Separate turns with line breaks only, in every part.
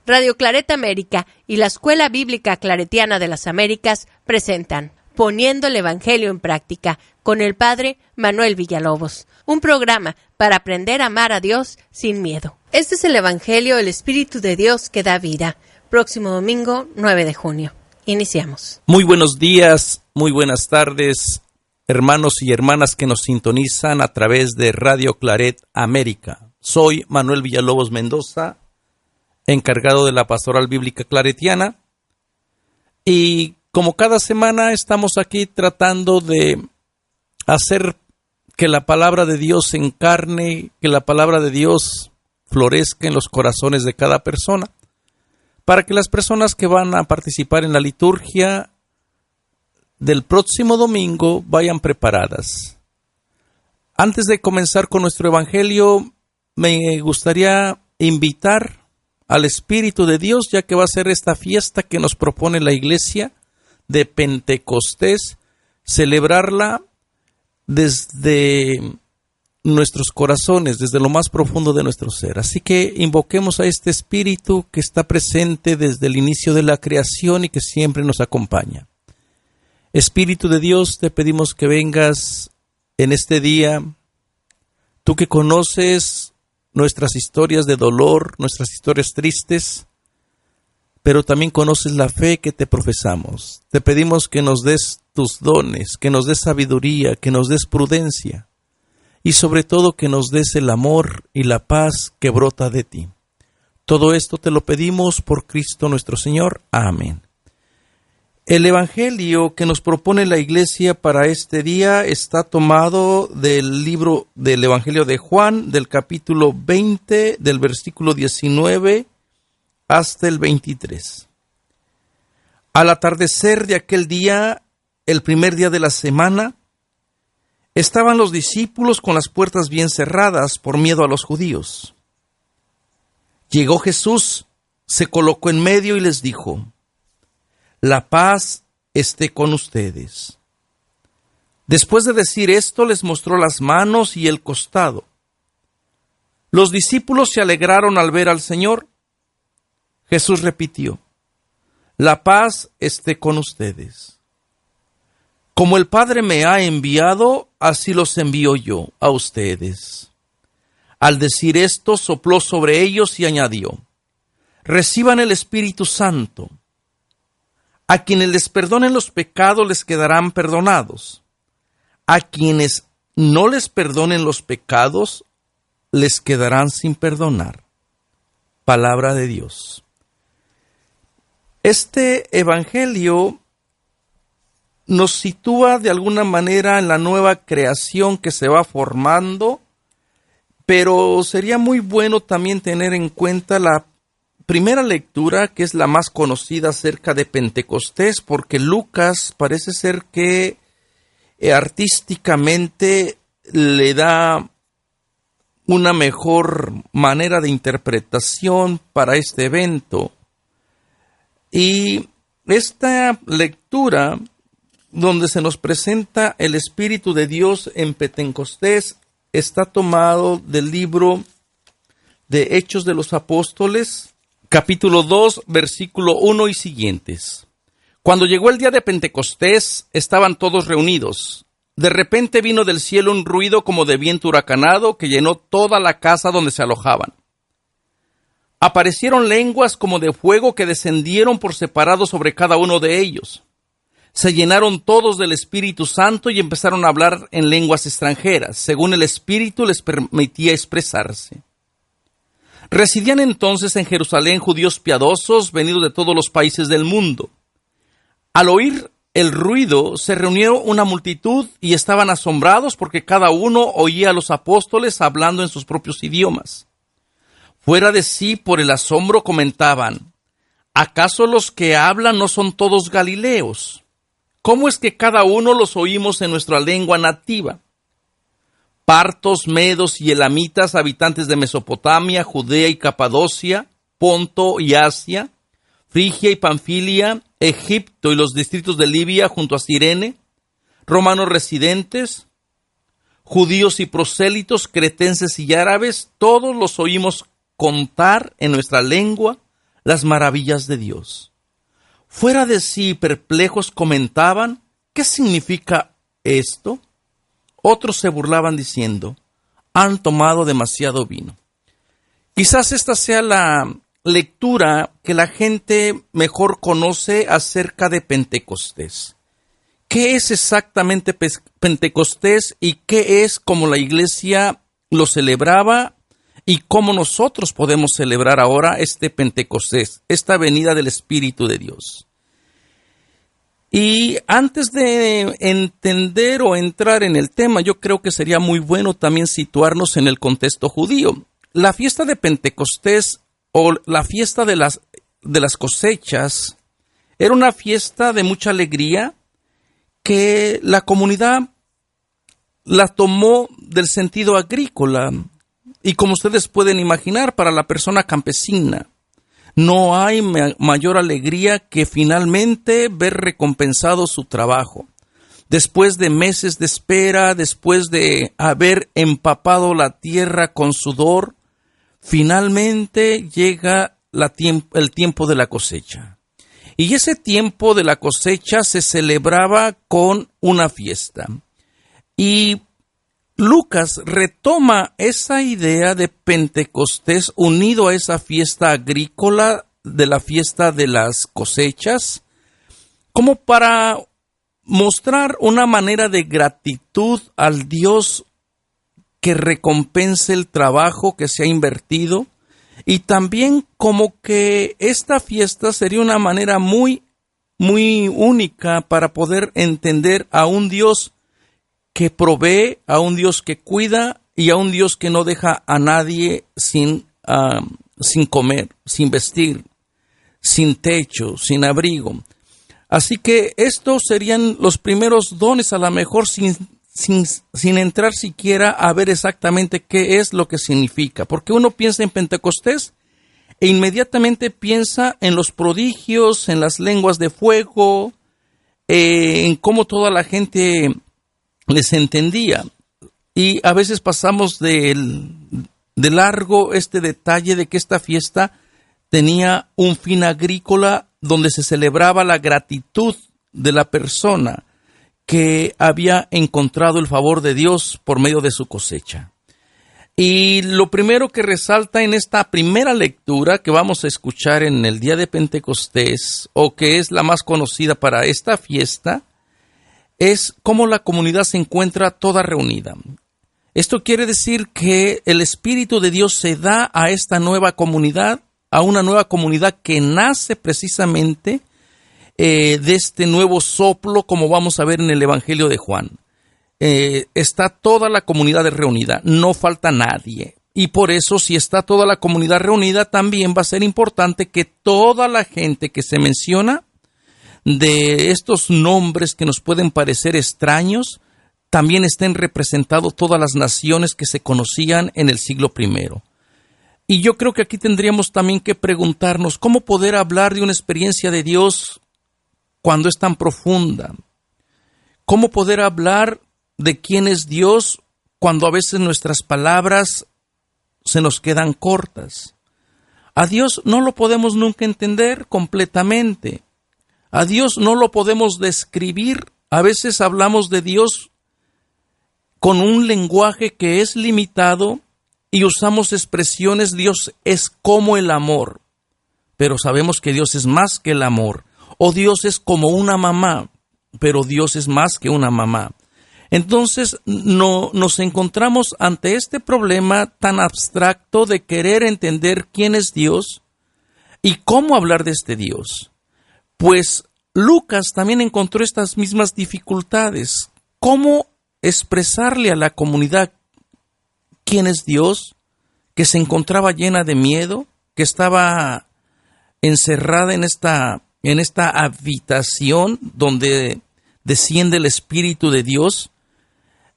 Radio Claret América y la Escuela Bíblica Claretiana de las Américas presentan Poniendo el Evangelio en Práctica con el Padre Manuel Villalobos, un programa para aprender a amar a Dios sin miedo. Este es el Evangelio, el Espíritu de Dios que da vida. Próximo domingo, 9 de junio. Iniciamos.
Muy buenos días, muy buenas tardes, hermanos y hermanas que nos sintonizan a través de Radio Claret América. Soy Manuel Villalobos Mendoza, encargado de la Pastoral Bíblica Claretiana, y como cada semana estamos aquí tratando de hacer que la palabra de Dios se encarne, que la palabra de Dios florezca en los corazones de cada persona, para que las personas que van a participar en la liturgia del próximo domingo vayan preparadas. Antes de comenzar con nuestro Evangelio, me gustaría invitar al Espíritu de Dios, ya que va a ser esta fiesta que nos propone la Iglesia de Pentecostés, celebrarla desde nuestros corazones, desde lo más profundo de nuestro ser. Así que invoquemos a este Espíritu que está presente desde el inicio de la creación y que siempre nos acompaña. Espíritu de Dios, te pedimos que vengas en este día, tú que conoces nuestras historias de dolor, nuestras historias tristes, pero también conoces la fe que te profesamos. Te pedimos que nos des tus dones, que nos des sabiduría, que nos des prudencia y sobre todo que nos des el amor y la paz que brota de ti. Todo esto te lo pedimos por Cristo nuestro Señor. Amén. El Evangelio que nos propone la Iglesia para este día está tomado del libro del Evangelio de Juan, del capítulo 20, del versículo 19 hasta el 23. Al atardecer de aquel día, el primer día de la semana, estaban los discípulos con las puertas bien cerradas por miedo a los judíos. Llegó Jesús, se colocó en medio y les dijo: «La paz esté con ustedes». Después de decir esto, les mostró las manos y el costado. Los discípulos se alegraron al ver al Señor. Jesús repitió: «La paz esté con ustedes. Como el Padre me ha enviado, así los envío yo a ustedes». Al decir esto, sopló sobre ellos y añadió: «Reciban el Espíritu Santo. A quienes les perdonen los pecados les quedarán perdonados. A quienes no les perdonen los pecados les quedarán sin perdonar». Palabra de Dios. Este evangelio nos sitúa de alguna manera en la nueva creación que se va formando, pero sería muy bueno también tener en cuenta la primera lectura, que es la más conocida acerca de Pentecostés, porque Lucas parece ser que artísticamente le da una mejor manera de interpretación para este evento. Y esta lectura, donde se nos presenta el Espíritu de Dios en Pentecostés, está tomado del libro de Hechos de los Apóstoles, capítulo 2, versículo 1 y siguientes. Cuando llegó el día de Pentecostés, estaban todos reunidos. De repente vino del cielo un ruido como de viento huracanado que llenó toda la casa donde se alojaban. Aparecieron lenguas como de fuego que descendieron por separado sobre cada uno de ellos. Se llenaron todos del Espíritu Santo y empezaron a hablar en lenguas extranjeras, según el Espíritu les permitía expresarse. Residían entonces en Jerusalén judíos piadosos, venidos de todos los países del mundo. Al oír el ruido, se reunió una multitud y estaban asombrados porque cada uno oía a los apóstoles hablando en sus propios idiomas. Fuera de sí por el asombro comentaban: ¿acaso los que hablan no son todos galileos? ¿Cómo es que cada uno los oímos en nuestra lengua nativa? Partos, medos y elamitas, habitantes de Mesopotamia, Judea y Capadocia, Ponto y Asia, Frigia y Panfilia, Egipto y los distritos de Libia junto a Cirene, romanos residentes, judíos y prosélitos, cretenses y árabes, todos los oímos contar en nuestra lengua las maravillas de Dios. Fuera de sí, perplejos, comentaban: ¿qué significa esto? Otros se burlaban diciendo: han tomado demasiado vino. Quizás esta sea la lectura que la gente mejor conoce acerca de Pentecostés. ¿Qué es exactamente Pentecostés y qué es como la iglesia lo celebraba y cómo nosotros podemos celebrar ahora este Pentecostés, esta venida del Espíritu de Dios? Y antes de entender o entrar en el tema, yo creo que sería muy bueno también situarnos en el contexto judío. La fiesta de Pentecostés o la fiesta de las cosechas era una fiesta de mucha alegría que la comunidad la tomó del sentido agrícola. Y como ustedes pueden imaginar, para la persona campesina, no hay mayor alegría que finalmente ver recompensado su trabajo. Después de meses de espera, después de haber empapado la tierra con sudor, finalmente llega el tiempo de la cosecha. Y ese tiempo de la cosecha se celebraba con una fiesta. Y Lucas retoma esa idea de Pentecostés unido a esa fiesta agrícola, de la fiesta de las cosechas, como para mostrar una manera de gratitud al Dios que recompense el trabajo que se ha invertido, y también como que esta fiesta sería una manera muy, muy única para poder entender a un Dios que provee, a un Dios que cuida y a un Dios que no deja a nadie sin comer, sin vestir, sin techo, sin abrigo. Así que estos serían los primeros dones, a lo mejor sin entrar siquiera a ver exactamente qué es lo que significa. Porque uno piensa en Pentecostés e inmediatamente piensa en los prodigios, en las lenguas de fuego, en cómo toda la gente les entendía. Y a veces pasamos de largo este detalle de que esta fiesta tenía un fin agrícola donde se celebraba la gratitud de la persona que había encontrado el favor de Dios por medio de su cosecha. Y lo primero que resalta en esta primera lectura que vamos a escuchar en el día de Pentecostés, o que es la más conocida para esta fiesta, es cómo la comunidad se encuentra toda reunida. Esto quiere decir que el Espíritu de Dios se da a esta nueva comunidad, a una nueva comunidad que nace precisamente de este nuevo soplo, como vamos a ver en el Evangelio de Juan. Está toda la comunidad reunida, no falta nadie. Y por eso, si está toda la comunidad reunida, también va a ser importante que toda la gente que se menciona de estos nombres que nos pueden parecer extraños, también estén representados todas las naciones que se conocían en el siglo I. Y yo creo que aquí tendríamos también que preguntarnos cómo poder hablar de una experiencia de Dios cuando es tan profunda. Cómo poder hablar de quién es Dios cuando a veces nuestras palabras se nos quedan cortas. A Dios no lo podemos nunca entender completamente. A Dios no lo podemos describir. A veces hablamos de Dios con un lenguaje que es limitado y usamos expresiones: Dios es como el amor. Pero sabemos que Dios es más que el amor. O Dios es como una mamá, pero Dios es más que una mamá. Entonces nos encontramos ante este problema tan abstracto de querer entender quién es Dios y cómo hablar de este Dios. Pues Lucas también encontró estas mismas dificultades. ¿Cómo expresarle a la comunidad quién es Dios, que se encontraba llena de miedo, que estaba encerrada en esta habitación donde desciende el Espíritu de Dios?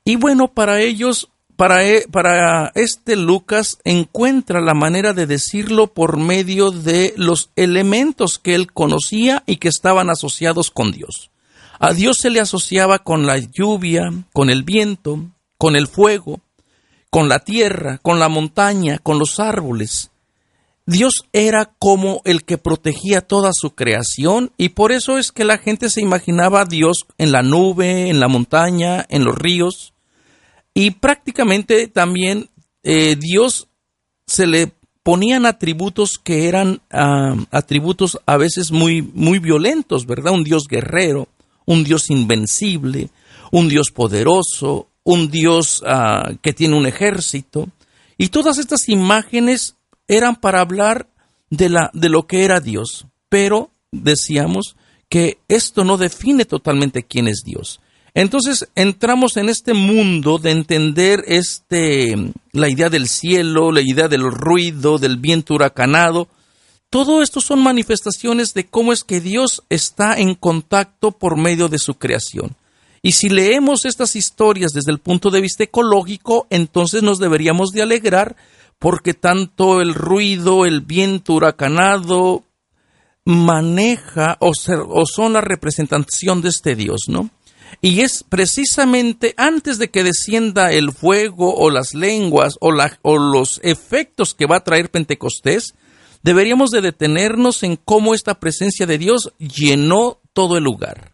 Y bueno, para ellos, para este Lucas, encuentra la manera de decirlo por medio de los elementos que él conocía y que estaban asociados con Dios. A Dios se le asociaba con la lluvia, con el viento, con el fuego, con la tierra, con la montaña, con los árboles. Dios era como el que protegía toda su creación, y por eso es que la gente se imaginaba a Dios en la nube, en la montaña, en los ríos, y prácticamente también Dios se le ponían atributos que eran atributos a veces muy, muy violentos, ¿verdad? Un Dios guerrero, un Dios invencible, un Dios poderoso, un Dios que tiene un ejército, y todas estas imágenes eran para hablar de lo que era Dios, pero decíamos que esto no define totalmente quién es Dios. Entonces entramos en este mundo de entender la idea del cielo, la idea del ruido, del viento huracanado. Todo esto son manifestaciones de cómo es que Dios está en contacto por medio de su creación. Y si leemos estas historias desde el punto de vista ecológico, entonces nos deberíamos de alegrar, porque tanto el ruido, el viento huracanado maneja o son la representación de este Dios, ¿no? Y es precisamente antes de que descienda el fuego o las lenguas o los efectos que va a traer Pentecostés, deberíamos de detenernos en cómo esta presencia de Dios llenó todo el lugar.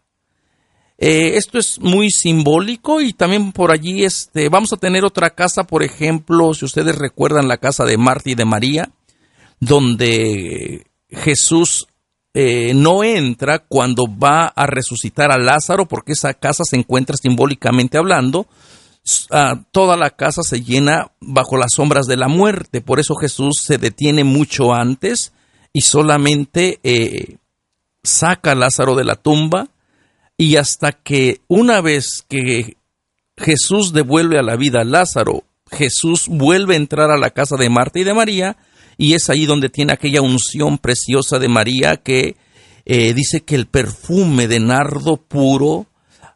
Esto es muy simbólico, y también por allí vamos a tener otra casa, por ejemplo, si ustedes recuerdan la casa de Marta y de María, donde Jesús no entra cuando va a resucitar a Lázaro, porque esa casa se encuentra simbólicamente hablando. Toda la casa se llena bajo las sombras de la muerte, por eso Jesús se detiene mucho antes y solamente saca a Lázaro de la tumba. Y hasta que una vez que Jesús devuelve a la vida a Lázaro, Jesús vuelve a entrar a la casa de Marta y de María, y es ahí donde tiene aquella unción preciosa de María que dice que el perfume de nardo puro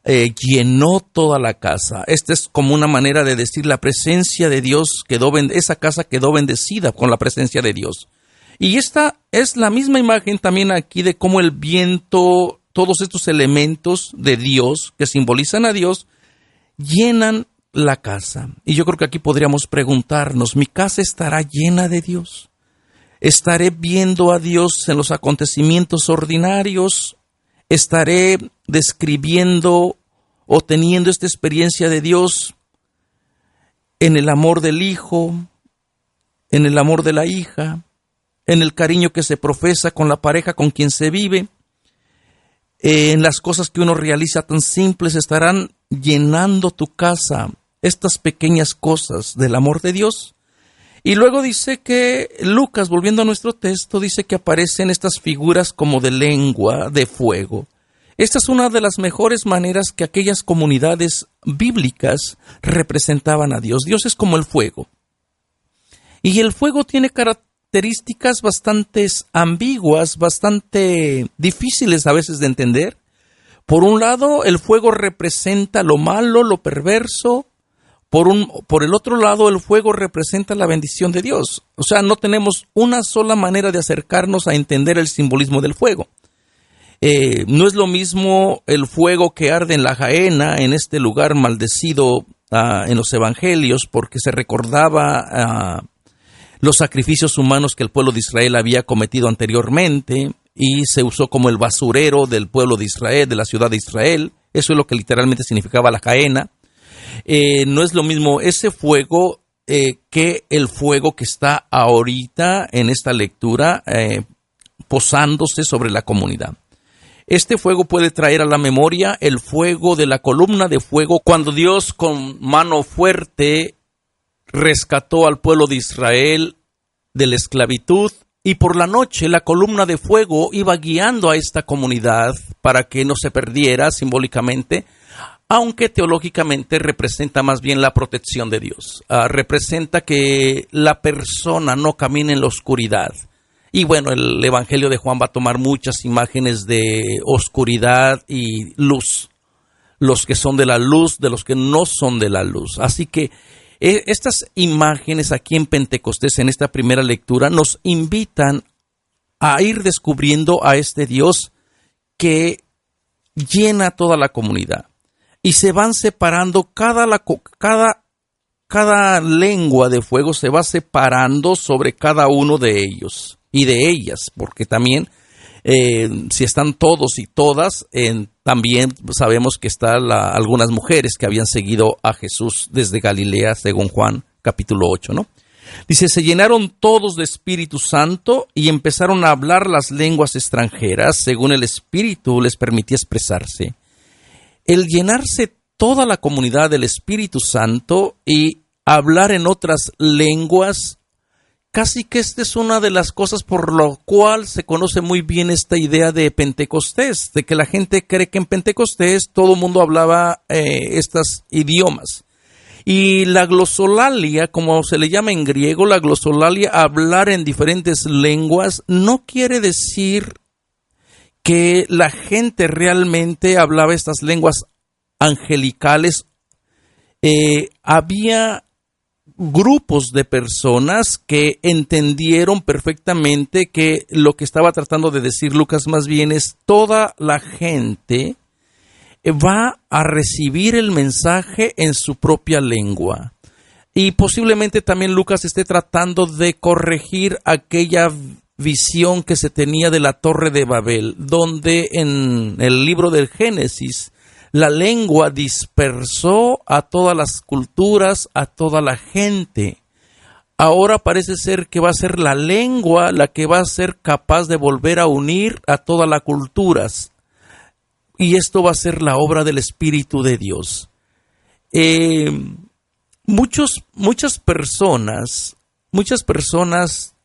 llenó toda la casa. Esta es como una manera de decir la presencia de Dios esa casa quedó bendecida con la presencia de Dios. Y esta es la misma imagen también aquí de cómo el viento, todos estos elementos de Dios que simbolizan a Dios, llenan la casa. Y yo creo que aquí podríamos preguntarnos, ¿mi casa estará llena de Dios? ¿Estaré viendo a Dios en los acontecimientos ordinarios? ¿Estaré describiendo o teniendo esta experiencia de Dios en el amor del hijo, en el amor de la hija, en el cariño que se profesa con la pareja con quien se vive? En las cosas que uno realiza tan simples, estarán llenando tu casa estas pequeñas cosas del amor de Dios. Y luego dice que Lucas, volviendo a nuestro texto, dice que aparecen estas figuras como de lengua de fuego. Esta es una de las mejores maneras que aquellas comunidades bíblicas representaban a Dios. Dios es como el fuego. Y el fuego tiene características bastante ambiguas, bastante difíciles a veces de entender. Por un lado, el fuego representa lo malo, lo perverso. Por el otro lado, el fuego representa la bendición de Dios. O sea, no tenemos una sola manera de acercarnos a entender el simbolismo del fuego. No es lo mismo el fuego que arde en la Jaena, en este lugar maldecido en los evangelios, porque se recordaba los sacrificios humanos que el pueblo de Israel había cometido anteriormente, y se usó como el basurero del pueblo de Israel, de la ciudad de Israel. Eso es lo que literalmente significaba la Jaena. No es lo mismo ese fuego que el fuego que está ahorita en esta lectura posándose sobre la comunidad. Este fuego puede traer a la memoria el fuego de la columna de fuego cuando Dios con mano fuerte rescató al pueblo de Israel de la esclavitud, y por la noche la columna de fuego iba guiando a esta comunidad para que no se perdiera simbólicamente, aunque teológicamente representa más bien la protección de Dios. Representa que la persona no camine en la oscuridad. Y bueno, el Evangelio de Juan va a tomar muchas imágenes de oscuridad y luz. Los que son de la luz, de los que no son de la luz. Así que estas imágenes aquí en Pentecostés, en esta primera lectura, nos invitan a ir descubriendo a este Dios que llena toda la comunidad. Y se van separando cada cada lengua de fuego se va separando sobre cada uno de ellos y de ellas, porque también si están todos y todas, también sabemos que están algunas mujeres que habían seguido a Jesús desde Galilea, según Juan capítulo 8, ¿no? Dice, se llenaron todos de Espíritu Santo y empezaron a hablar las lenguas extranjeras, según el Espíritu les permitía expresarse. El llenarse toda la comunidad del Espíritu Santo y hablar en otras lenguas, casi que esta es una de las cosas por lo cual se conoce muy bien esta idea de Pentecostés, de que la gente cree que en Pentecostés todo el mundo hablaba estos idiomas. Y la glosolalia, como se le llama en griego, la glosolalia, hablar en diferentes lenguas, no quiere decir que la gente realmente hablaba estas lenguas angelicales. Había grupos de personas que entendieron perfectamente que lo que estaba tratando de decir Lucas más bien es toda la gente va a recibir el mensaje en su propia lengua. Y posiblemente también Lucas esté tratando de corregir aquella visión que se tenía de la Torre de Babel, donde en el libro del Génesis la lengua dispersó a todas las culturas, a toda la gente. Ahora parece ser que va a ser la lengua la que va a ser capaz de volver a unir a todas las culturas. Y esto va a ser la obra del Espíritu de Dios. Muchas personas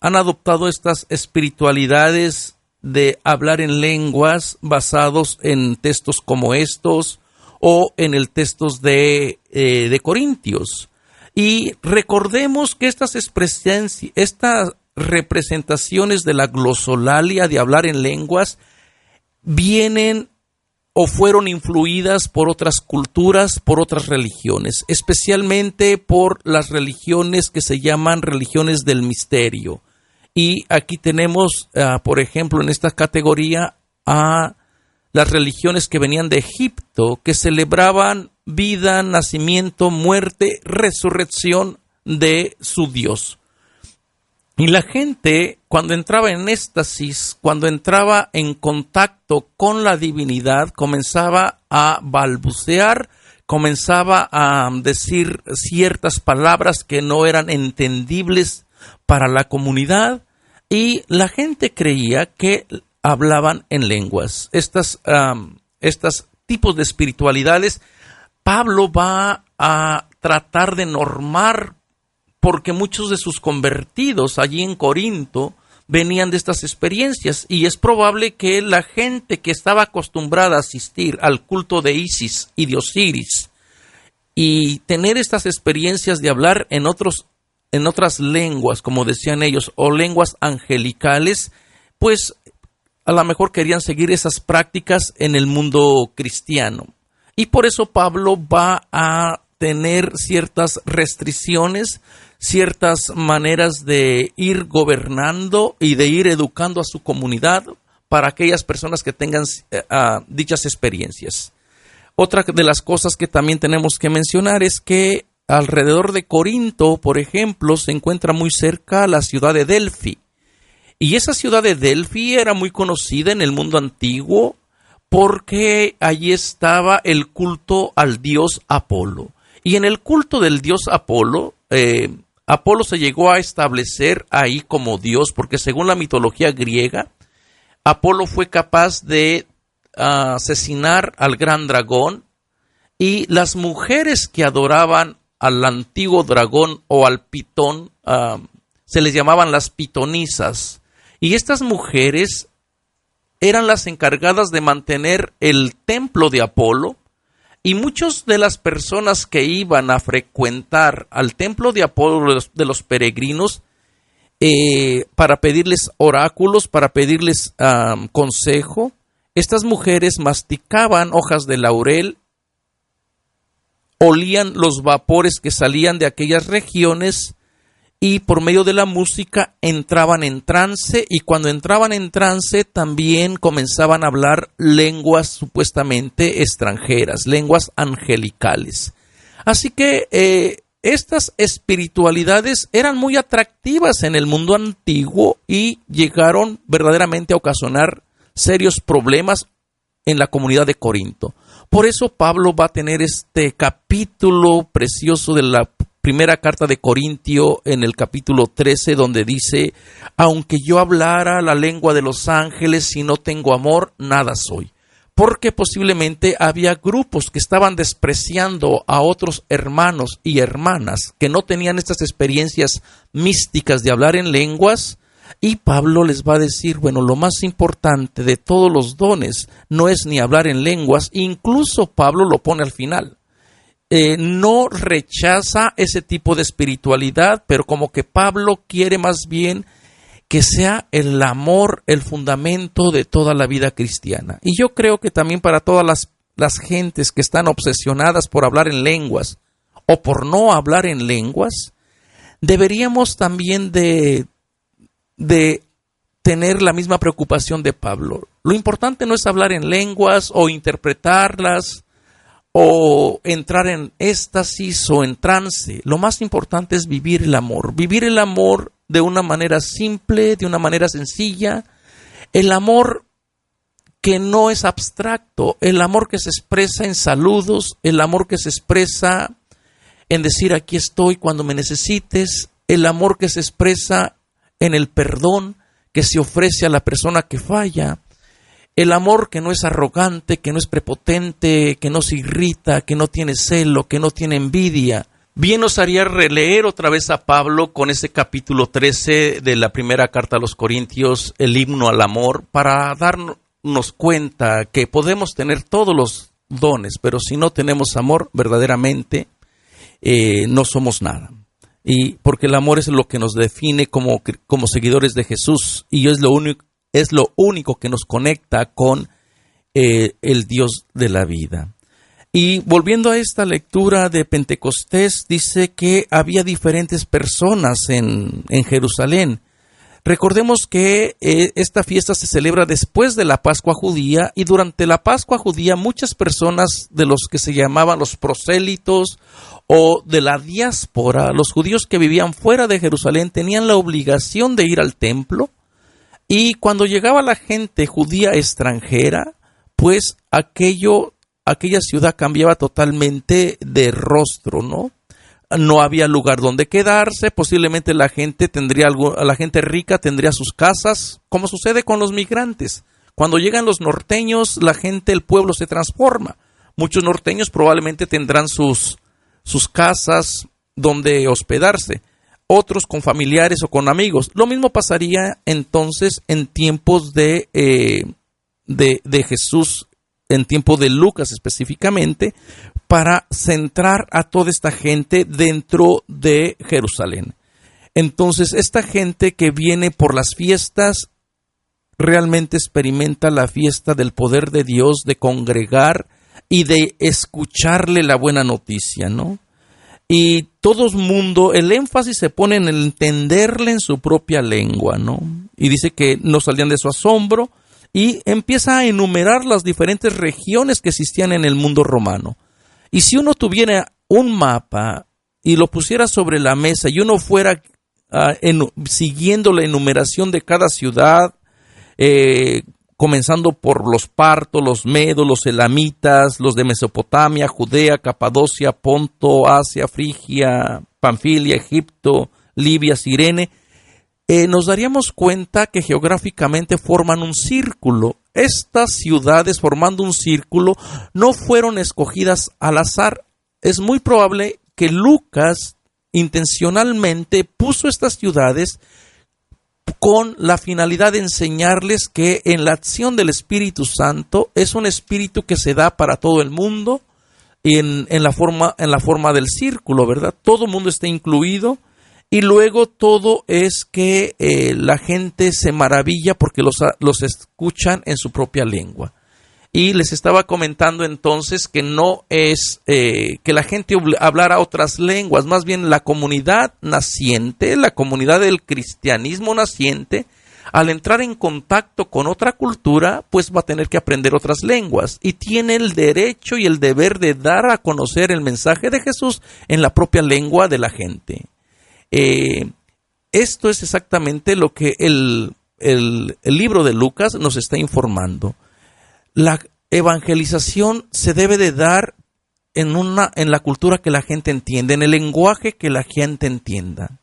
han adoptado estas espiritualidades de hablar en lenguas basados en textos como estos o en el textos de Corintios. Y recordemos que estas representaciones de la glosolalia, de hablar en lenguas, vienen o fueron influidas por otras culturas, por otras religiones, especialmente por las religiones que se llaman religiones del misterio. Y aquí tenemos, por ejemplo, en esta categoría a las religiones que venían de Egipto, que celebraban vida, nacimiento, muerte, resurrección de su Dios. Y la gente, cuando entraba en éxtasis, cuando entraba en contacto con la divinidad, comenzaba a balbucear, comenzaba a decir ciertas palabras que no eran entendibles para la comunidad, y la gente creía que hablaban en lenguas. Estos tipos de espiritualidades, Pablo va a tratar de normar, porque muchos de sus convertidos allí en Corinto venían de estas experiencias, y es probable que la gente que estaba acostumbrada a asistir al culto de Isis y de Osiris y tener estas experiencias de hablar en otras lenguas, como decían ellos, o lenguas angelicales, pues a lo mejor querían seguir esas prácticas en el mundo cristiano. Y por eso Pablo va a tener ciertas restricciones, ciertas maneras de ir gobernando y de ir educando a su comunidad para aquellas personas que tengan dichas experiencias. Otra de las cosas que también tenemos que mencionar es que alrededor de Corinto, por ejemplo, se encuentra muy cerca la ciudad de Delfi. Y esa ciudad de Delfi era muy conocida en el mundo antiguo porque allí estaba el culto al dios Apolo. Y en el culto del dios Apolo, Apolo se llegó a establecer ahí como dios, porque según la mitología griega, Apolo fue capaz de asesinar al gran dragón, y las mujeres que adoraban al antiguo dragón o al pitón se les llamaban las pitonisas. Y estas mujeres eran las encargadas de mantener el templo de Apolo, y muchas de las personas que iban a frecuentar al templo de Apolo de los peregrinos para pedirles oráculos, para pedirles consejo, estas mujeres masticaban hojas de laurel, olían los vapores que salían de aquellas regiones, y por medio de la música entraban en trance, y cuando entraban en trance también comenzaban a hablar lenguas supuestamente extranjeras, lenguas angelicales. Así que estas espiritualidades eran muy atractivas en el mundo antiguo y llegaron verdaderamente a ocasionar serios problemas en la comunidad de Corinto. Por eso Pablo va a tener este capítulo precioso de la primera carta de Corintio en el capítulo 13, donde dice: aunque yo hablara la lengua de los ángeles, si no tengo amor, nada soy. Porque posiblemente había grupos que estaban despreciando a otros hermanos y hermanas que no tenían estas experiencias místicas de hablar en lenguas, y Pablo les va a decir, bueno, lo más importante de todos los dones no es ni hablar en lenguas. Incluso Pablo lo pone al final. No rechaza ese tipo de espiritualidad, pero como que Pablo quiere más bien que sea el amor el fundamento de toda la vida cristiana. Y yo creo que también para todas las gentes que están obsesionadas por hablar en lenguas o por no hablar en lenguas, deberíamos también de tener la misma preocupación de Pablo. Lo importante no es hablar en lenguas o interpretarlas o entrar en éxtasis o en trance. Lo más importante es vivir el amor de una manera simple, de una manera sencilla, el amor que no es abstracto, el amor que se expresa en saludos, el amor que se expresa en decir aquí estoy cuando me necesites, el amor que se expresa en el perdón que se ofrece a la persona que falla, el amor que no es arrogante, que no es prepotente, que no se irrita, que no tiene celo, que no tiene envidia. Bien nos haría releer otra vez a Pablo con ese capítulo 13 de la primera carta a los Corintios, el himno al amor, para darnos cuenta que podemos tener todos los dones, pero si no tenemos amor, verdaderamente no somos nada. Y porque el amor es lo que nos define como seguidores de Jesús, y es lo único que nos conecta con el Dios de la vida. Y volviendo a esta lectura de Pentecostés, dice que había diferentes personas en Jerusalén. Recordemos que esta fiesta se celebra después de la Pascua judía, y durante la Pascua judía muchas personas de los que se llamaban los prosélitos o de la diáspora, los judíos que vivían fuera de Jerusalén, tenían la obligación de ir al templo, y cuando llegaba la gente judía extranjera, pues aquella ciudad cambiaba totalmente de rostro, ¿no? No había lugar donde quedarse, posiblemente la gente rica tendría sus casas, como sucede con los migrantes. Cuando llegan los norteños, el pueblo se transforma. Muchos norteños probablemente tendrán sus casas donde hospedarse, otros con familiares o con amigos. Lo mismo pasaría entonces en tiempos de Jesús, en tiempo de Lucas específicamente, para centrar a toda esta gente dentro de Jerusalén. Entonces, esta gente que viene por las fiestas realmente experimenta la fiesta del poder de Dios, de congregar y de escucharle la buena noticia, ¿no? Y todo el mundo, el énfasis se pone en el entenderle en su propia lengua, ¿no? Y dice que no salían de su asombro, y empieza a enumerar las diferentes regiones que existían en el mundo romano. Y si uno tuviera un mapa y lo pusiera sobre la mesa y uno fuera siguiendo la enumeración de cada ciudad, comenzando por los partos, los medos, los elamitas, los de Mesopotamia, Judea, Capadocia, Ponto, Asia, Frigia, Panfilia, Egipto, Libia, Cirene, nos daríamos cuenta que geográficamente forman un círculo. Estas ciudades, formando un círculo, no fueron escogidas al azar. Es muy probable que Lucas intencionalmente puso estas ciudades con la finalidad de enseñarles que en la acción del Espíritu Santo es un espíritu que se da para todo el mundo en la forma del círculo, ¿verdad? Todo el mundo está incluido. Y luego todo es que la gente se maravilla porque los escuchan en su propia lengua. Y les estaba comentando entonces que no es que la gente hablara otras lenguas, más bien la comunidad naciente, la comunidad del cristianismo naciente, Al entrar en contacto con otra cultura, pues va a tener que aprender otras lenguas y tiene el derecho y el deber de dar a conocer el mensaje de Jesús en la propia lengua de la gente. Esto es exactamente lo que el libro de Lucas nos está informando. La evangelización se debe de dar en la cultura que la gente entiende, en el lenguaje que la gente entienda.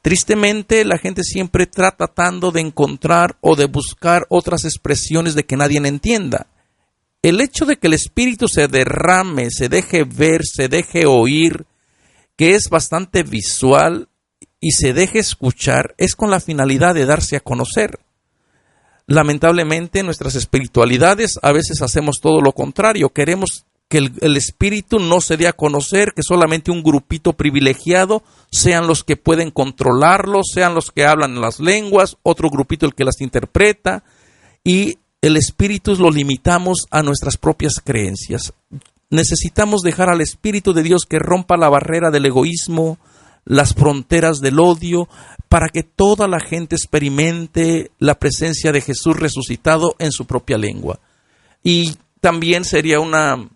Tristemente, la gente siempre está tratando de encontrar o de buscar otras expresiones de que nadie entienda. El hecho de que el Espíritu se derrame, se deje ver, se deje oír, que es bastante visual, y se deje escuchar, es con la finalidad de darse a conocer. Lamentablemente, en nuestras espiritualidades a veces hacemos todo lo contrario. Queremos que el Espíritu no se dé a conocer, que solamente un grupito privilegiado sean los que pueden controlarlo, sean los que hablan las lenguas, otro grupito el que las interpreta, y el Espíritu lo limitamos a nuestras propias creencias. Necesitamos dejar al Espíritu de Dios que rompa la barrera del egoísmo, las fronteras del odio, para que toda la gente experimente la presencia de Jesús resucitado en su propia lengua. Y también sería una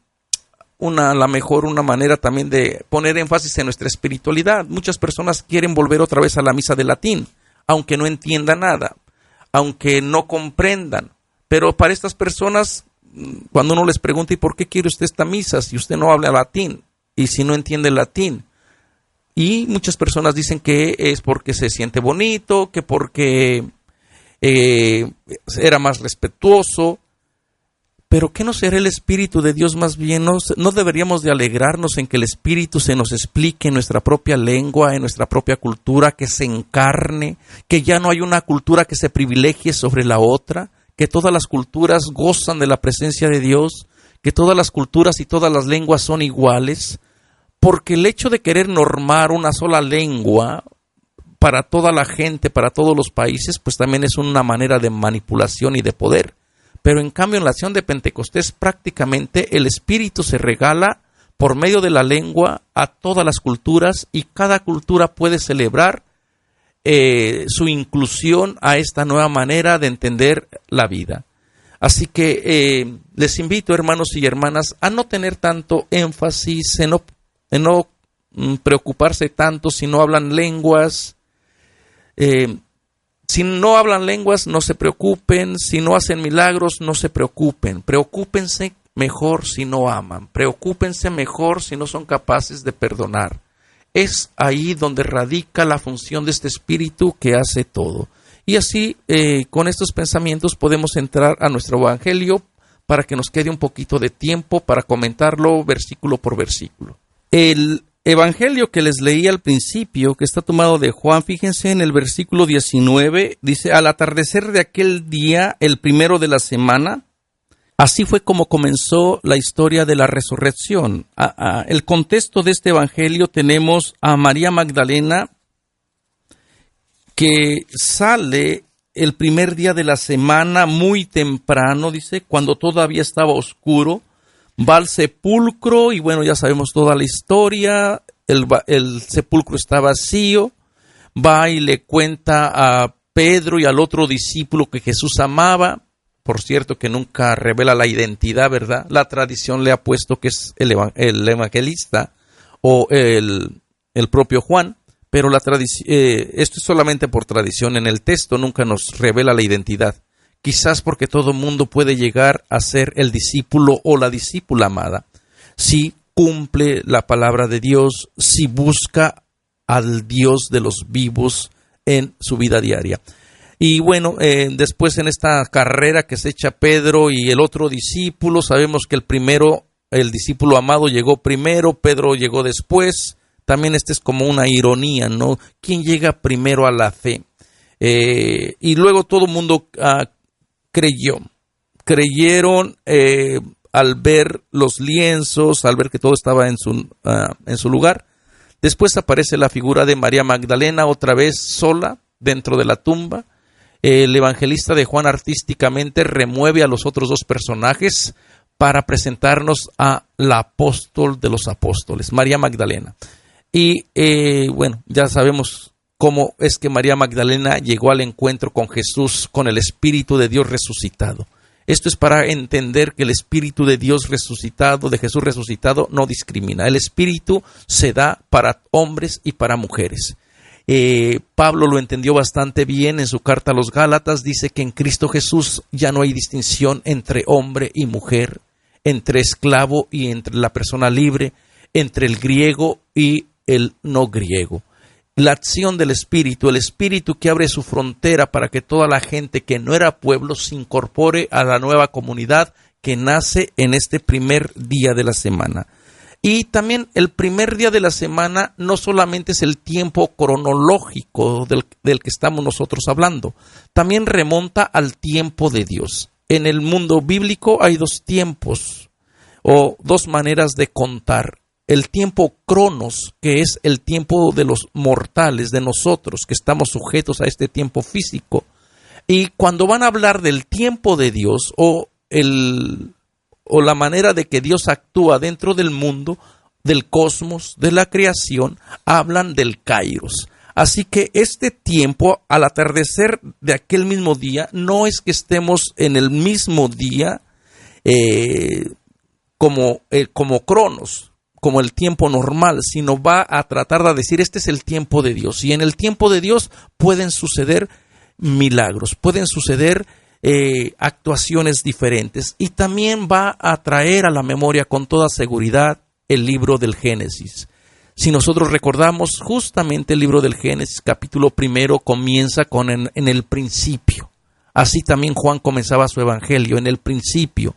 manera también de poner énfasis en nuestra espiritualidad. Muchas personas quieren volver otra vez a la misa de latín, aunque no entiendan nada, aunque no comprendan. Pero para estas personas, cuando uno les pregunta, ¿y por qué quiere usted esta misa si usted no habla latín y si no entiende latín? Y muchas personas dicen que es porque se siente bonito, que porque era más respetuoso. Pero ¿qué no será el Espíritu de Dios más bien? ¿No deberíamos de alegrarnos en que el Espíritu se nos explique en nuestra propia lengua, en nuestra propia cultura, que se encarne, que ya no hay una cultura que se privilegie sobre la otra, que todas las culturas gozan de la presencia de Dios, que todas las culturas y todas las lenguas son iguales? Porque el hecho de querer normar una sola lengua para toda la gente, para todos los países, pues también es una manera de manipulación y de poder. Pero en cambio en la acción de Pentecostés prácticamente el Espíritu se regala por medio de la lengua a todas las culturas y cada cultura puede celebrar su inclusión a esta nueva manera de entender la vida. Así que les invito, hermanos y hermanas, a no tener tanto énfasis en no preocuparse tanto si no hablan lenguas. Si no hablan lenguas, no se preocupen. Si no hacen milagros, no se preocupen. Preocúpense mejor si no aman. Preocúpense mejor si no son capaces de perdonar. Es ahí donde radica la función de este Espíritu que hace todo. Y así, con estos pensamientos podemos entrar a nuestro Evangelio para que nos quede un poquito de tiempo para comentarlo versículo por versículo. El Evangelio que les leí al principio, que está tomado de Juan, fíjense en el versículo 19, dice: al atardecer de aquel día, el primero de la semana, así fue como comenzó la historia de la resurrección. El contexto de este Evangelio tenemos a María Magdalena, que sale el primer día de la semana muy temprano, dice, cuando todavía estaba oscuro. Va al sepulcro y bueno, ya sabemos toda la historia. El sepulcro está vacío. Va y le cuenta a Pedro y al otro discípulo que Jesús amaba. Por cierto, que nunca revela la identidad, ¿verdad? La tradición le ha puesto que es el evangelista o el propio Juan. Pero esto es solamente por tradición. En el texto nunca nos revela la identidad. Quizás porque todo mundo puede llegar a ser el discípulo o la discípula amada, si cumple la palabra de Dios, si busca al Dios de los vivos en su vida diaria. Y bueno, después en esta carrera que se echa Pedro y el otro discípulo, sabemos que el discípulo amado llegó primero, Pedro llegó después. También es como una ironía, ¿no? ¿Quién llega primero a la fe? Y luego todo el mundo creyeron al ver los lienzos, al ver que todo estaba en su lugar. Después aparece la figura de María Magdalena, otra vez sola dentro de la tumba. El evangelista de Juan artísticamente remueve a los otros dos personajes para presentarnos a la apóstol de los apóstoles, María Magdalena. Y bueno, ya sabemos cómo es que María Magdalena llegó al encuentro con Jesús, con el Espíritu de Dios resucitado. Esto es para entender que el Espíritu de Dios resucitado, de Jesús resucitado, no discrimina. El Espíritu se da para hombres y para mujeres. Pablo lo entendió bastante bien en su carta a los Gálatas. Dice que en Cristo Jesús ya no hay distinción entre hombre y mujer, entre esclavo y entre la persona libre, entre el griego y el no griego. La acción del Espíritu, el Espíritu que abre su frontera para que toda la gente que no era pueblo se incorpore a la nueva comunidad que nace en este primer día de la semana. Y también el primer día de la semana no solamente es el tiempo cronológico del que estamos nosotros hablando, también remonta al tiempo de Dios. En el mundo bíblico hay dos tiempos o dos maneras de contar. El tiempo cronos, que es el tiempo de los mortales, de nosotros, que estamos sujetos a este tiempo físico. Y cuando van a hablar del tiempo de Dios o la manera de que Dios actúa dentro del mundo, del cosmos, de la creación, hablan del Kairos. Así que este tiempo, al atardecer de aquel mismo día, no es que estemos en el mismo día como cronos, como el tiempo normal, sino va a tratar de decir, este es el tiempo de Dios. Y en el tiempo de Dios pueden suceder milagros, pueden suceder actuaciones diferentes. Y también va a traer a la memoria con toda seguridad el libro del Génesis. Si nosotros recordamos, justamente el libro del Génesis, capítulo 1, comienza con en el principio. Así también Juan comenzaba su evangelio, en el principio,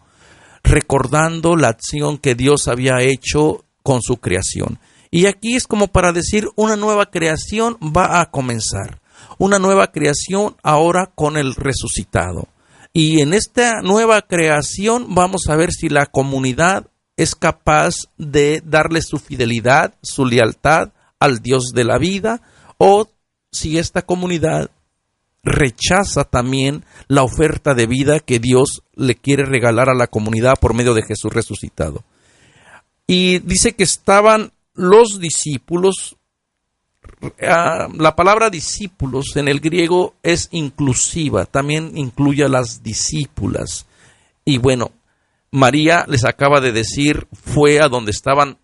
recordando la acción que Dios había hecho con su creación. Y aquí es como para decir, una nueva creación va a comenzar. Una nueva creación ahora con el resucitado. Y en esta nueva creación vamos a ver si la comunidad es capaz de darle su fidelidad, su lealtad al Dios de la vida, o si esta comunidad rechaza también la oferta de vida que Dios le quiere regalar a la comunidad por medio de Jesús resucitado. Y dice que estaban los discípulos. La palabra discípulos en el griego es inclusiva, también incluye a las discípulas. Y bueno, María les acaba de decir, fue a donde estaban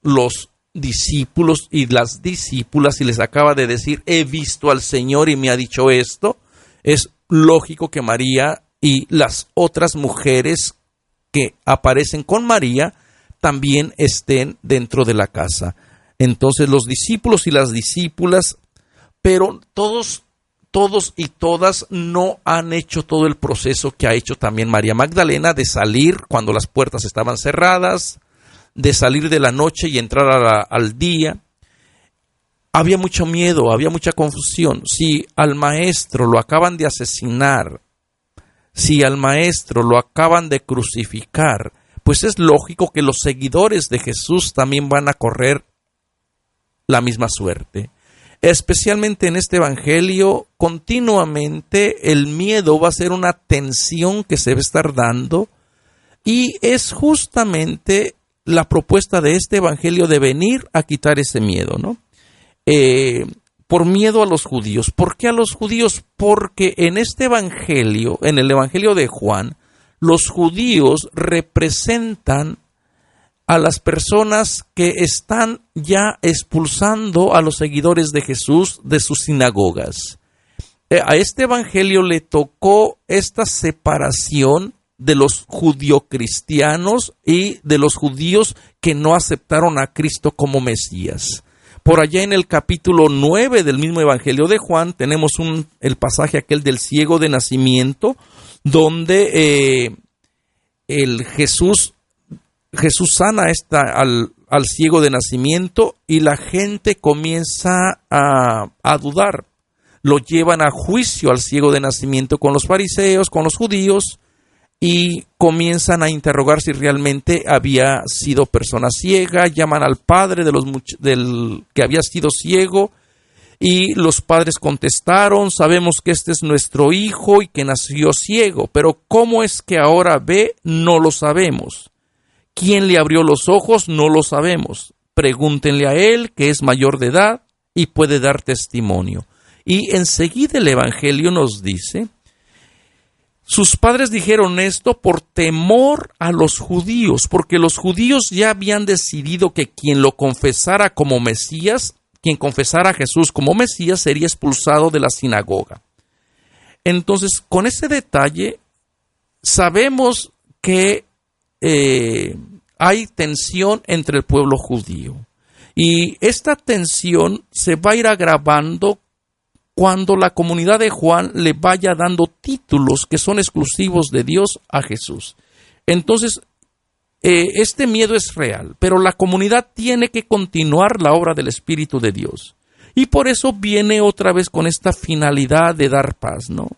los discípulos y las discípulas y les acaba de decir, he visto al Señor y me ha dicho esto. Es lógico que María y las otras mujeres que aparecen con María también estén dentro de la casa. Entonces los discípulos y las discípulas, pero todos y todas no han hecho todo el proceso que ha hecho también María Magdalena de salir cuando las puertas estaban cerradas, de salir de la noche y entrar al día. Había mucho miedo, había mucha confusión. Si al maestro lo acaban de asesinar, si al maestro lo acaban de crucificar, pues es lógico que los seguidores de Jesús también van a correr la misma suerte. Especialmente en este evangelio, continuamente el miedo va a ser una tensión que se va a estar dando, y es justamente la propuesta de este evangelio de venir a quitar ese miedo, ¿no? Por miedo a los judíos. ¿Por qué a los judíos? Porque en este evangelio, en el evangelio de Juan, los judíos representan a las personas que están ya expulsando a los seguidores de Jesús de sus sinagogas. A este evangelio le tocó esta separación de los judio-cristianos y de los judíos que no aceptaron a Cristo como Mesías. Por allá en el capítulo 9 del mismo evangelio de Juan tenemos el pasaje aquel del ciego de nacimiento, donde Jesús sana al ciego de nacimiento y la gente comienza a dudar. Lo llevan a juicio al ciego de nacimiento con los fariseos, con los judíos, y comienzan a interrogar si realmente había sido persona ciega. Llaman al padre del que había sido ciego, y los padres contestaron, sabemos que este es nuestro hijo y que nació ciego, pero ¿cómo es que ahora ve? No lo sabemos. ¿Quién le abrió los ojos? No lo sabemos. Pregúntenle a él, que es mayor de edad. y puede dar testimonio. Y enseguida el Evangelio nos dice: sus padres dijeron esto por temor a los judíos, porque los judíos ya habían decidido que quien lo confesara como Mesías, quien confesara a Jesús como Mesías, sería expulsado de la sinagoga. Entonces, con ese detalle, sabemos que hay tensión entre el pueblo judío. Y esta tensión se va a ir agravando cuando la comunidad de Juan le vaya dando títulos que son exclusivos de Dios a Jesús. Entonces, este miedo es real, pero la comunidad tiene que continuar la obra del Espíritu de Dios. Y por eso viene otra vez con esta finalidad de dar paz, ¿no?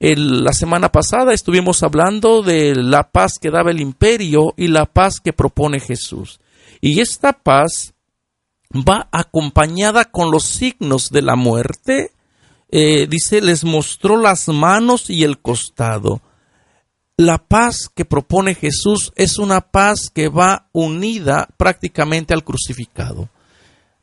La semana pasada estuvimos hablando de la paz que daba el imperio y la paz que propone Jesús. Y esta paz va acompañada con los signos de la muerte. Dice, les mostró las manos y el costado. La paz que propone Jesús es una paz que va unida prácticamente al crucificado.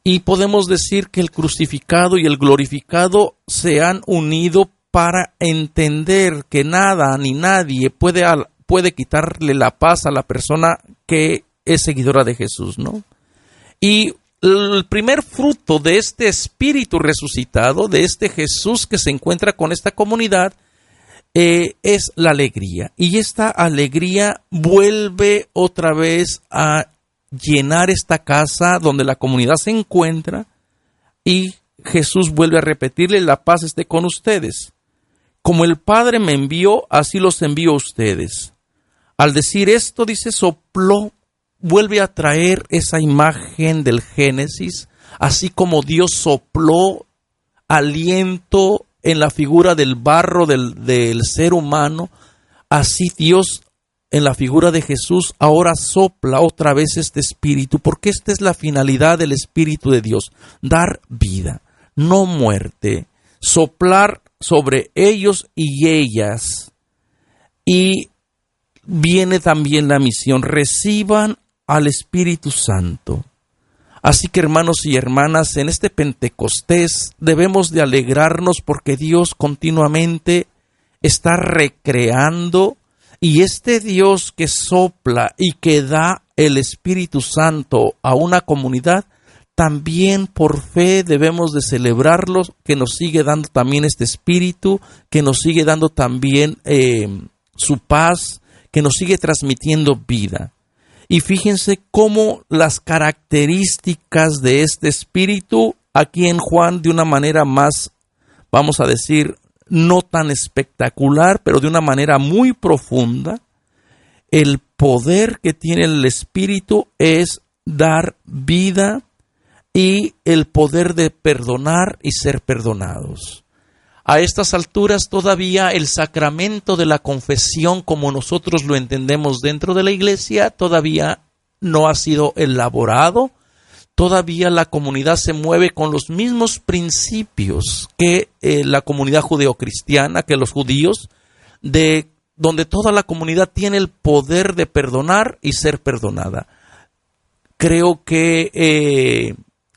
Y podemos decir que el crucificado y el glorificado se han unido para entender que nada ni nadie puede quitarle la paz a la persona que es seguidora de Jesús, ¿no? Y el primer fruto de este espíritu resucitado, de este Jesús que se encuentra con esta comunidad, es la alegría. Y esta alegría vuelve otra vez a llenar esta casa donde la comunidad se encuentra, y Jesús vuelve a repetirle: la paz esté con ustedes. Como el Padre me envió, así los envío a ustedes. Al decir esto, dice, sopló, vuelve a traer esa imagen del Génesis, así como Dios sopló aliento en la figura del barro del ser humano, así Dios en la figura de Jesús ahora sopla otra vez este espíritu, porque esta es la finalidad del Espíritu de Dios: dar vida, no muerte, soplar sobre ellos y ellas. Y viene también la misión: reciban al Espíritu Santo. Así que, hermanos y hermanas, en este Pentecostés debemos de alegrarnos porque Dios continuamente está recreando, y este Dios que sopla y que da el Espíritu Santo a una comunidad, también por fe debemos de celebrarlo, que nos sigue dando también este Espíritu, que nos sigue dando también su paz, que nos sigue transmitiendo vida. Y fíjense cómo las características de este Espíritu, aquí en Juan, de una manera más, vamos a decir, no tan espectacular, pero de una manera muy profunda, el poder que tiene el Espíritu es dar vida y el poder de perdonar y ser perdonados. A estas alturas todavía el sacramento de la confesión, como nosotros lo entendemos dentro de la iglesia, todavía no ha sido elaborado. Todavía la comunidad se mueve con los mismos principios que la comunidad judeocristiana, que los judíos, de donde toda la comunidad tiene el poder de perdonar y ser perdonada. Creo que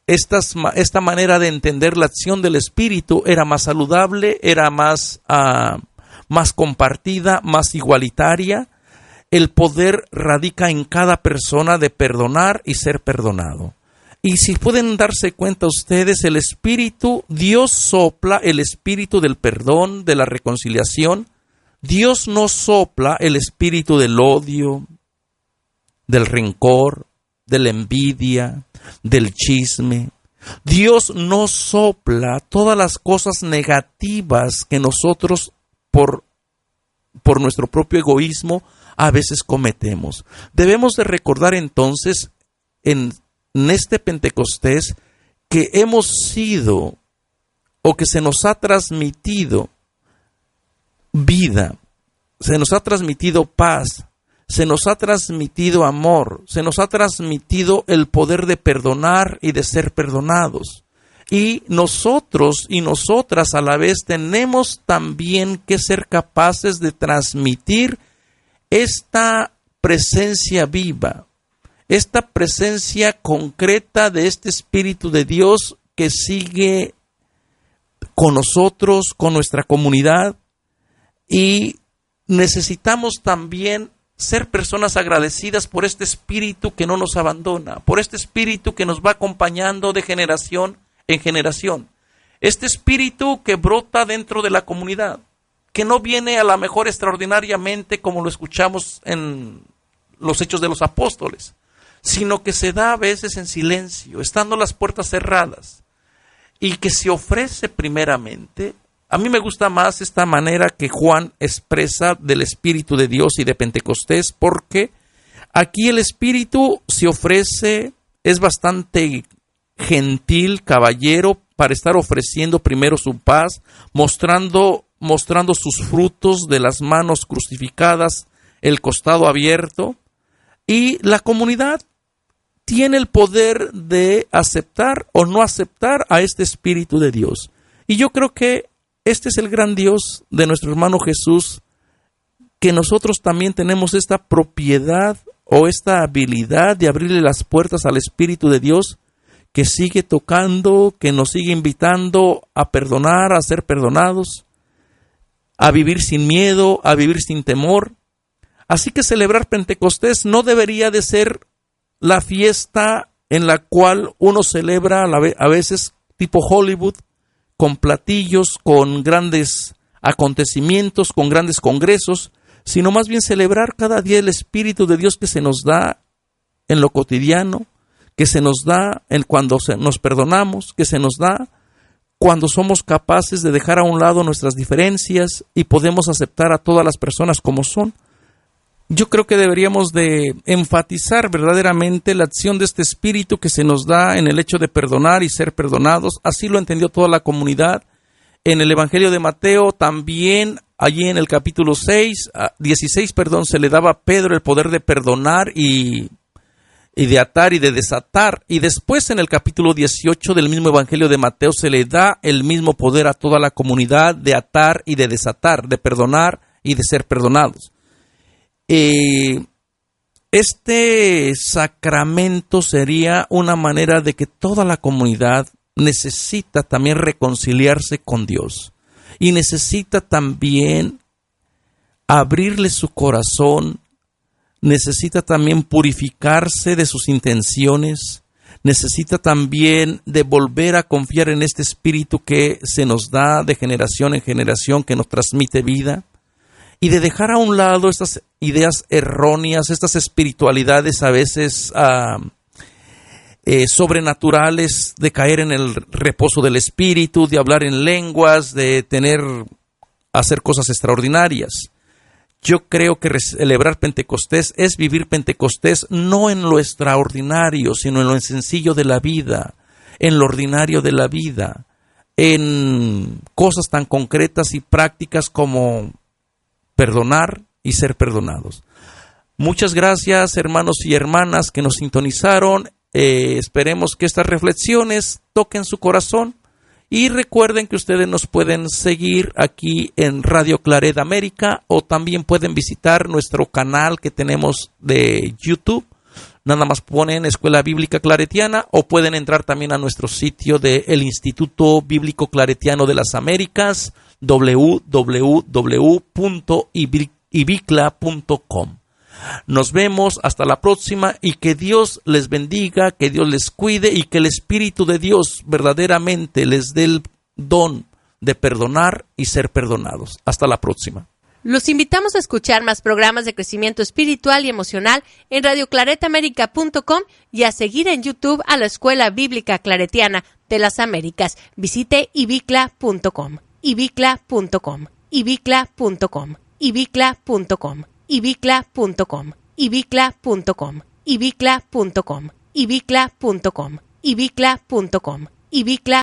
esta manera de entender la acción del Espíritu era más saludable, era más compartida, más igualitaria. El poder radica en cada persona de perdonar y ser perdonado. Y si pueden darse cuenta ustedes, el Espíritu, Dios sopla el Espíritu del perdón, de la reconciliación. Dios no sopla el espíritu del odio, del rencor, de la envidia, del chisme. Dios no sopla todas las cosas negativas que nosotros por nuestro propio egoísmo a veces cometemos. Debemos de recordar entonces en este Pentecostés que hemos sido, o que se nos ha transmitido vida, se nos ha transmitido paz, se nos ha transmitido amor, se nos ha transmitido el poder de perdonar y de ser perdonados. Y nosotros y nosotras a la vez tenemos también que ser capaces de transmitir esta presencia viva, esta presencia concreta de este Espíritu de Dios que sigue con nosotros, con nuestra comunidad, y necesitamos también ser personas agradecidas por este espíritu que no nos abandona, por este espíritu que nos va acompañando de generación en generación. Este espíritu que brota dentro de la comunidad, que no viene a lo mejor extraordinariamente como lo escuchamos en los Hechos de los Apóstoles, sino que se da a veces en silencio, estando las puertas cerradas, y que se ofrece primeramente. A mí me gusta más esta manera que Juan expresa del Espíritu de Dios y de Pentecostés, porque aquí el Espíritu se ofrece, es bastante gentil, caballero, para estar ofreciendo primero su paz, mostrando sus frutos de las manos crucificadas, el costado abierto, y la comunidad tiene el poder de aceptar o no aceptar a este Espíritu de Dios. Y yo creo que este es el gran Dios de nuestro hermano Jesús, que nosotros también tenemos esta propiedad o esta habilidad de abrirle las puertas al Espíritu de Dios, que sigue tocando, que nos sigue invitando a perdonar, a ser perdonados, a vivir sin miedo, a vivir sin temor. Así que celebrar Pentecostés no debería de ser la fiesta en la cual uno celebra a veces tipo Hollywood, con platillos, con grandes acontecimientos, con grandes congresos, sino más bien celebrar cada día el Espíritu de Dios que se nos da en lo cotidiano, que se nos da cuando nos perdonamos, que se nos da cuando somos capaces de dejar a un lado nuestras diferencias y podemos aceptar a todas las personas como son. Yo creo que deberíamos de enfatizar verdaderamente la acción de este Espíritu que se nos da en el hecho de perdonar y ser perdonados. Así lo entendió toda la comunidad. En el Evangelio de Mateo también, allí en el capítulo 16, se le daba a Pedro el poder de perdonar y de atar y de desatar. Y después en el capítulo 18 del mismo Evangelio de Mateo se le da el mismo poder a toda la comunidad de atar y de desatar, de perdonar y de ser perdonados. Este sacramento sería una manera de que toda la comunidad necesita también reconciliarse con Dios y necesita también abrirle su corazón, necesita también purificarse de sus intenciones, necesita también de volver a confiar en este Espíritu que se nos da de generación en generación, que nos transmite vida, y de dejar a un lado estas ideas erróneas, estas espiritualidades a veces sobrenaturales, de caer en el reposo del Espíritu, de hablar en lenguas, de hacer cosas extraordinarias. Yo creo que celebrar Pentecostés es vivir Pentecostés no en lo extraordinario, sino en lo sencillo de la vida, en lo ordinario de la vida, en cosas tan concretas y prácticas como perdonar y ser perdonados. Muchas gracias, hermanos y hermanas que nos sintonizaron. Esperemos que estas reflexiones toquen su corazón y recuerden que ustedes nos pueden seguir aquí en Radio Claret América o también pueden visitar nuestro canal que tenemos de YouTube. Nada más ponen Escuela Bíblica Claretiana o pueden entrar también a nuestro sitio del Instituto Bíblico Claretiano de las Américas, www.ibicla.com. Nos vemos hasta la próxima y que Dios les bendiga, que Dios les cuide y que el Espíritu de Dios verdaderamente les dé el don de perdonar y ser perdonados. Hasta la próxima.
Los invitamos a escuchar más programas de crecimiento espiritual y emocional en radioclaretamerica.com y a seguir en YouTube a la Escuela Bíblica Claretiana de las Américas. Visite ibicla.com. ibicla.com, ibicla.com, ibicla.com, ibicla.com, ibicla.com, ibicla.com, ibicla.com, ibicla.com, ibicla.